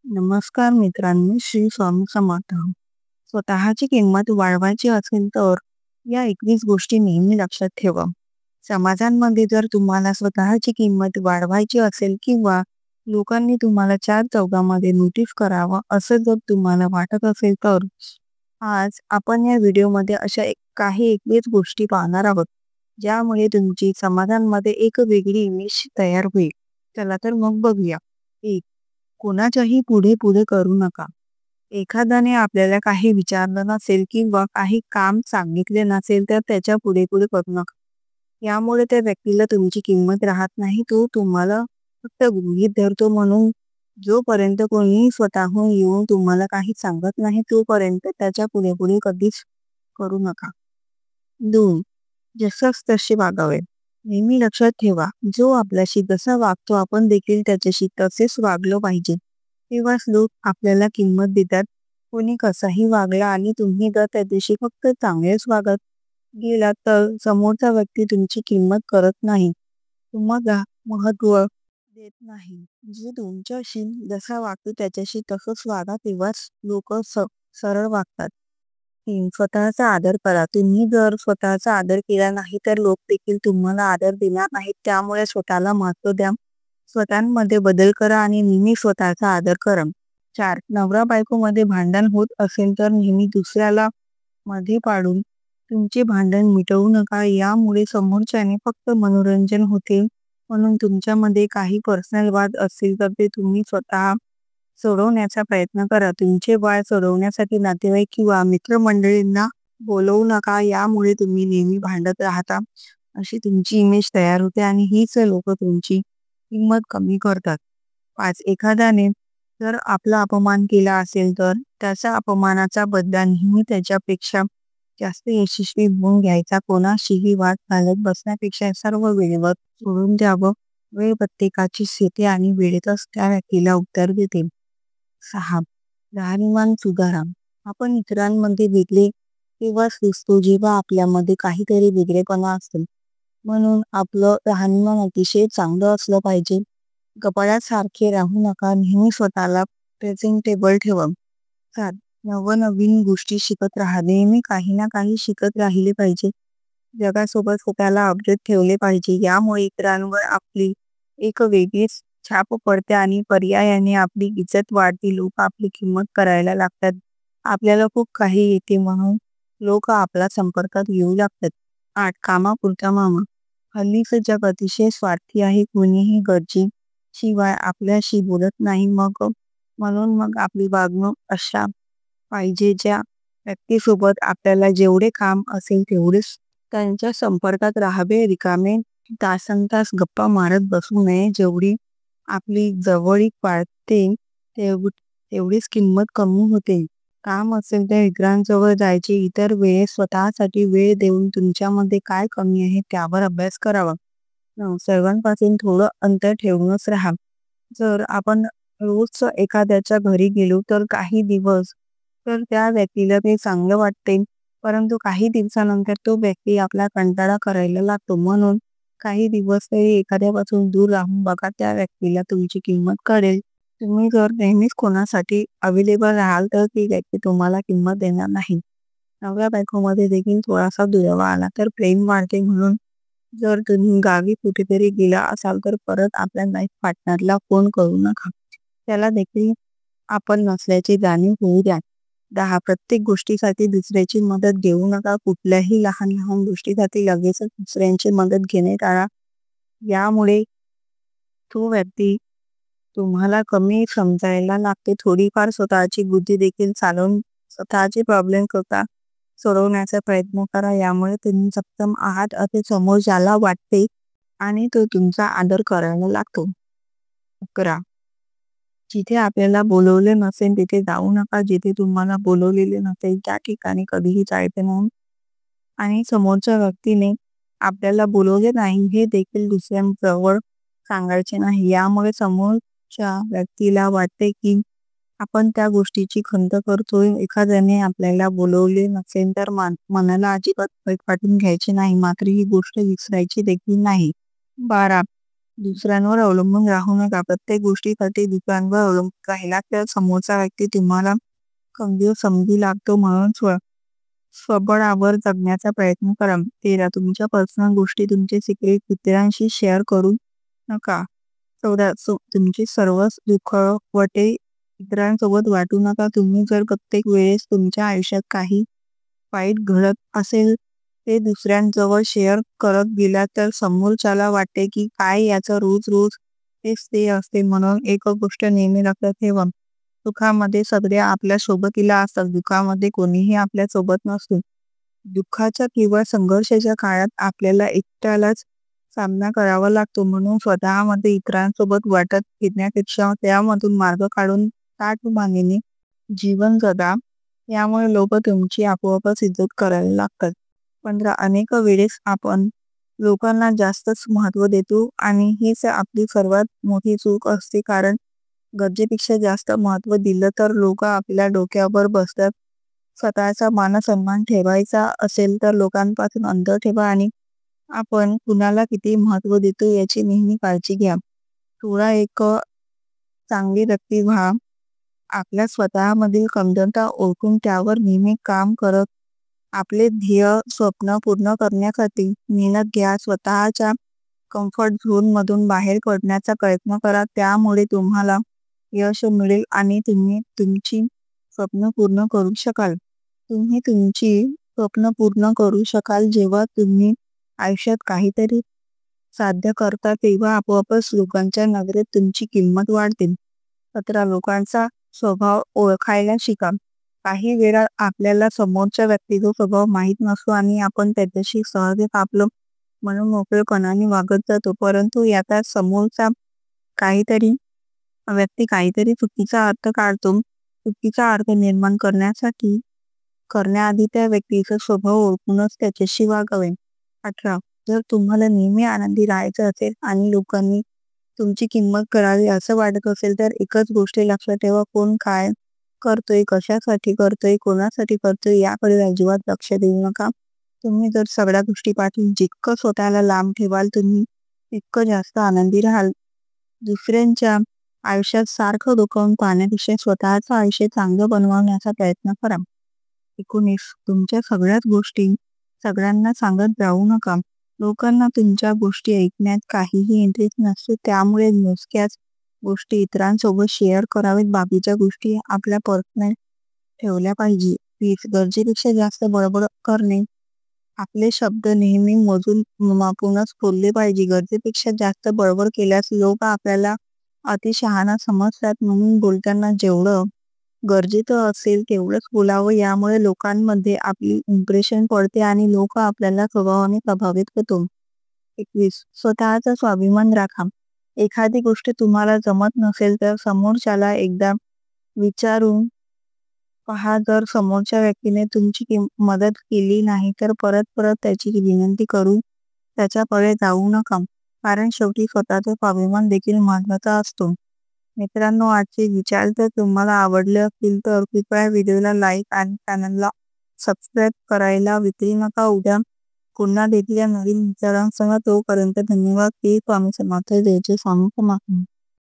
नमस्कार मित्रांनो, श्री स्वामी समर्थ. स्वतःची किंमत वाढवायची असेल तर या 21 गोष्टी नेहमी लक्षात ठेवा. समाजांमध्ये जर तुम्हाला स्वतःची किंमत वाढवायची असेल किंवा लोकांनी तुम्हाला चार चौघांमध्ये नोटीस करावं असं जर तुम्हाला वाटत असेल तर आज आपण या व्हिडिओमध्ये अशा काही 21 गोष्टी पाहणार आहोत, ज्यामुळे तुमची समाजांमध्ये एक वेगळी इमेज तयार होईल. चला तर मग बघूया. 1. कोणाच्याही पुढे पुढे करू नका. एखाद्याने आपल्याला काही विचारलं नसेल किंवा काही काम सांगितले नसेल तर त्याच्या पुढे पुढे करू नका. यामुळे त्या व्यक्तीला तुमची किंमत राहत नाही, तो तुम्हाला फक्त गृहीत धरतो. म्हणून जोपर्यंत कोणी स्वतःहून येऊन तुम्हाला काही सांगत नाही तोपर्यंत त्याच्या पुढे पुढे कधीच करू नका. 2. जसंच तसे वागावे. नेहमी लक्षात ठेवा, जो आपल्याशी जसा वागतो आपण देखील त्याच्याशी तसेच वागलो पाहिजे. तेव्हाच लोक आपल्याला किंमत देतात. कोणी कसाही वागला आणि तुम्ही जर त्याच्याशी फक्त चांगलेच वागत गेला तर समोरचा व्यक्ती तुमची किंमत करत नाही, तुम्हाला महत्व देत नाही. जे तुमच्याशी जसा वागतो त्याच्याशी तसंच वागा, तेव्हाच लोक सरळ वागतात. 3. स्वतःचा आदर करा. तुम्ही जर स्वतःचा आदर केला नाही तर लोक देखील तुम्हाला आदर देणार नाहीत. त्यामुळे स्वतःला महत्त्व द्या. स्वतःमध्ये बदल करा आणि नेहमी स्वतःचा आदर करा. 4. नवरा बायकोमध्ये भांडण होत असेल तर नेहमी दुसऱ्याला मध्ये पाडून तुमचे भांडण मिटवू नका. यामुळे समोरच्याने फक्त मनोरंजन होते. म्हणून तुमच्यामध्ये काही पर्सनल वाद असतील तर ते तुम्ही स्वतः सोडवण्याचा प्रयत्न करा. तुमचे वाद सोडवण्यासाठी नातेवाईक किंवा मित्रमंडळींना बोलवू नका. यामुळे तुम्ही नेहमी भांडत राहता अशी तुमची इमेज तयार होते आणि हीच लोक तुमची किंमत कमी करतात. 5. एखाद्याने जर आपला अपमान केला असेल तर त्याच्या अपमानाचा बदला नेहमी त्याच्यापेक्षा जास्त यशस्वी होऊन घ्यायचा. कोणाशीही वाद घालत बसण्यापेक्षा सर्व वेळेवर सोडून द्यावं. वेळ प्रत्येकाची येते आणि वेळेतच त्या व्यक्तीला उत्तर देते. 6. राहणीमान सुधारा. आपण इतरांमध्ये वेगळे तेव्हाच दिसतो जेव्हा आपल्यामध्ये काहीतरी वेगळेपणा असतो. म्हणून आपलं राहणीमान अतिशय चांगलं असलं पाहिजे. कपड्यासारखे राहू नका. नेहमी स्वतःला प्रेझेंटेबल ठेवा. 7. नवनवीन गोष्टी शिकत राहा. नेहमी काही ना काही शिकत राहिले पाहिजे. जगासोबत स्वतःला अपडेट ठेवले पाहिजे. यामुळे इतरांवर आपली एक वेगळीच छाप पडते आणि पर्यायाने आपली इज्जत वाढते. लोक आपली किंमत करायला लागतात. आपल्याला खूप काही येते म्हणून लोक आपला संपर्कात येऊ लागतात. 8. कामापुरता मामा. हल्लीचं जग अतिशय स्वार्थी आहे. कोणीही गरजेशिवाय आपल्याशी बोलत नाही. म्हणून आपली वागणूक अशा पाहिजे ज्या व्यक्तीसोबत आपल्याला जेवढे काम असेल तेवढेच त्यांच्या संपर्कात राहावे. रिकामे तासनतास गप्पा मारत बसू नये. जेवढी आपली जवळीक वाढते तेवढीच किंमत कमी होते. काम असेल तर इतरांजवळ जायचे. इतर वेळेस स्वतःसाठी वेळ देऊन तुमच्यामध्ये काय कमी आहे त्यावर अभ्यास करावा. 9. सर्वांपासून थोडं अंतर ठेवूनच राहा. जर आपण रोज एखाद्याच्या घरी गेलो तर काही दिवस तर त्या व्यक्तीला ते चांगलं वाटते, परंतु काही दिवसानंतर तो व्यक्ती आपला कंटाळा करायला लागतो. म्हणून काही दिवस तरी एखाद्यापासून दूर राहून बघा, त्या व्यक्तीला तुमची किंमत कळेल. तुम्ही जर नेहमीच कोणासाठी अवेलेबल राहाल तर ती व्यक्ती तुम्हाला किंमत देणार नाही. नवरा बायकोमध्ये देखील थोडासा दुरावा आला तर प्रेम वाढते. म्हणून जर तुम्ही गावी कुठेतरी गेला असाल तर परत आपल्या लाईफ पार्टनरला फोन करू नका. त्याला देखील आपण नसल्याची जाणीव होऊ द्या. 10. प्रत्येक गोष्टीसाठी दुसऱ्याची मदत घेऊ नका. कुठल्याही लहान लहान गोष्टीसाठी लगेचच दुसऱ्यांची मदत घेणे टाळा. यामुळे तो व्यक्ती तुम्हाला कमी समजायला लागते. थोडीफार स्वतःची बुद्धी देखील चालवून स्वतःचे प्रॉब्लेम करता सोडवण्याचा प्रयत्न करा. यामुळे तुम्ही सक्षम आहात असे समोरच्याला वाटते आणि तो तुमचा आदर करायला लागतो. 11. जिथे आपल्याला बोलवले नसेल तिथे जाऊ नका. जिथे तुम्हाला बोलवलेले नसेल त्या ठिकाणी कधीही जायचे नाही. आणि समोरच्या व्यक्तीने आपल्याला बोलवले नाही हे देखील दुसऱ्यांजवळ सांगायचे नाही. यामुळे समोरच्या व्यक्तीला वाटते की आपण त्या गोष्टीची खंत करतोय. एखाद्याने आपल्याला बोलवले नसेल तर मनाला अजिबात वाईट वाटून घ्यायचे नाही, मात्र ही गोष्ट विसरायची देखील नाही. 12. दुसऱ्यांवर अवलंबून राहू नका. प्रत्येक गोष्टीसाठी दुसऱ्यांवर अवलंबून राहिला तर समोरचा व्यक्ती तुम्हाला कमजोर समजू लागतो. म्हणून स्वबळावर जगण्याचा प्रयत्न करा. 13. तुमच्या पर्सनल गोष्टी, तुमचे सिक्रेट इतरांशी शेअर करू नका. 14. तुमची सर्वच दुःखवटे इतरांसोबत वाटू नका. तुम्ही जर प्रत्येक वेळेस तुमच्या आयुष्यात काही वाईट घडत असेल ते दुसऱ्यांजवळ शेअर करत गेला तर समोरच्याला वाटते की काय याचं रोज रोज तेच ते असते. म्हणून एक गोष्ट नेहमी लक्षात ठेवा, सुखामध्ये सगळे आपल्या सोबतीला असतात, दुःखामध्ये कोणीही आपल्या सोबत नसतो. दुःखाच्या किंवा संघर्षाच्या काळात आपल्याला एकट्यालाच सामना करावा लागतो. म्हणून स्वतःमध्ये इतरांसोबत वाटत फिरण्यापेक्षा त्यामधून मार्ग काढून ताठमानेने जीवन जगा. यामुळे लोक तुमची आपोआपच इज्जत करायला लागतात. 15. अनेक वेळेस आपण लोकांना जास्तच महत्त्व देतो आणि हीच आपली सर्वात मोठी चूक असते. कारण गरजेपेक्षा जास्त महत्त्व दिलं तर लोक आपल्या डोक्यावर बसतात. स्वतःचा मानसन्मान ठेवायचा असेल तर लोकांपासून अंतर ठेवा आणि आपण कुणाला किती महत्त्व देतो याची नेहमी काळजी घ्या. 16. एक चांगली व्यक्ती व्हा. आपल्या स्वतःमधील कमतरता ओळखून त्यावर नेहमी काम करत आपले ध्येय स्वप्न पूर्ण करण्यासाठी मेहनत घ्या. स्वतःच्या कम्फर्ट झोनमधून बाहेर पडण्याचा प्रयत्न करा. त्यामुळे तुम्हाला यश मिळेल आणि तुम्ही तुमची स्वप्न पूर्ण करू शकाल. तुम्ही तुमची स्वप्न पूर्ण करू शकाल जेव्हा तुम्ही आयुष्यात काहीतरी साध्य करता, तेव्हा आपोआपच लोकांच्या नजरेत तुमची किंमत वाढते. 17. लोकांचा स्वभाव ओळखायला शिका. काही वेळा आपल्याला समोरच्या व्यक्तीचा स्वभाव माहीत नसतो आणि आपण त्याच्याशी सहजच आपलं म्हणून मोकळेपणाने वागत जातो. परंतु याचा समोरचा व्यक्ती काहीतरी चुकीचा अर्थ काढतो. चुकीचा अर्थ निर्माण करण्याआधी त्या व्यक्तीचा स्वभाव ओळखूनच त्याच्याशी वागावे. 18. जर तुम्हाला नेहमी आनंदी राहायचं असेल आणि लोकांनी तुमची किंमत करावी असं वाटत असेल तर एकच गोष्ट लक्षात ठेवा, कोण काय करतोय, कशासाठी करतोय, कोणासाठी करतोय याकडे अजिबात लक्ष देऊ नका. तुम्ही जर सगळ्या गोष्टीपासून जितकं स्वतःला लांब ठेवाल तुम्ही तितकं जास्त आनंदी राहाल. दुसऱ्यांच्या आयुष्यात सारखं दुखावून पाहण्यापेक्षा स्वतःचं आयुष्य चांगलं बनवण्याचा प्रयत्न करा. 19. तुमच्या सगळ्याच गोष्टी सगळ्यांना सांगत जाऊ नका. लोकांना तुमच्या गोष्टी ऐकण्यात काहीही इंटरेस्ट नसतो. त्यामुळे मोजक्याच गोष्टी इतरांसोबत शेअर करावेत. बाकीच्या गोष्टी आपल्या पर्सनल ठेवल्या पाहिजे. 20. गरजेपेक्षा जास्त बडबड करणे. आपले शब्द नेहमी मोजून मापूनच बोलले पाहिजे. गरजेपेक्षा जास्त बडबड केल्यास लोक आपल्याला अतिशहाणा समजतात. म्हणून बोलताना जेवढं गरजेचं असेल तेवढंच बोलावं. यामुळे लोकांमध्ये आपली इम्प्रेशन पडते आणि लोक आपल्याला स्वभावाने प्रभावित होतो. 21. स्वतःचा स्वाभिमान राखा. एखादी गोष्ट तुम्हाला जमत नसेल तर समोरच्याला एकदा विचारून पहा. जर समोरच्या व्यक्तीने तुमची मदत केली नाही तर परत परत त्याची विनंती करून त्याच्याकडे जाऊ नका. कारण शेवटी स्वतःचा स्वाभिमान देखील महत्त्वाचा असतो. मित्रांनो, आजचे विचार जर तुम्हाला आवडले असतील तर कृपया व्हिडिओला लाईक आणि चॅनलला सबस्क्राईब करायला विसरू नका. उद्या पुन्हा भेटूया नवीन विचारांसह. तोपर्यंत धन्यवाद. स्वामी समर्थ. जय जय स्वामी समर्थ.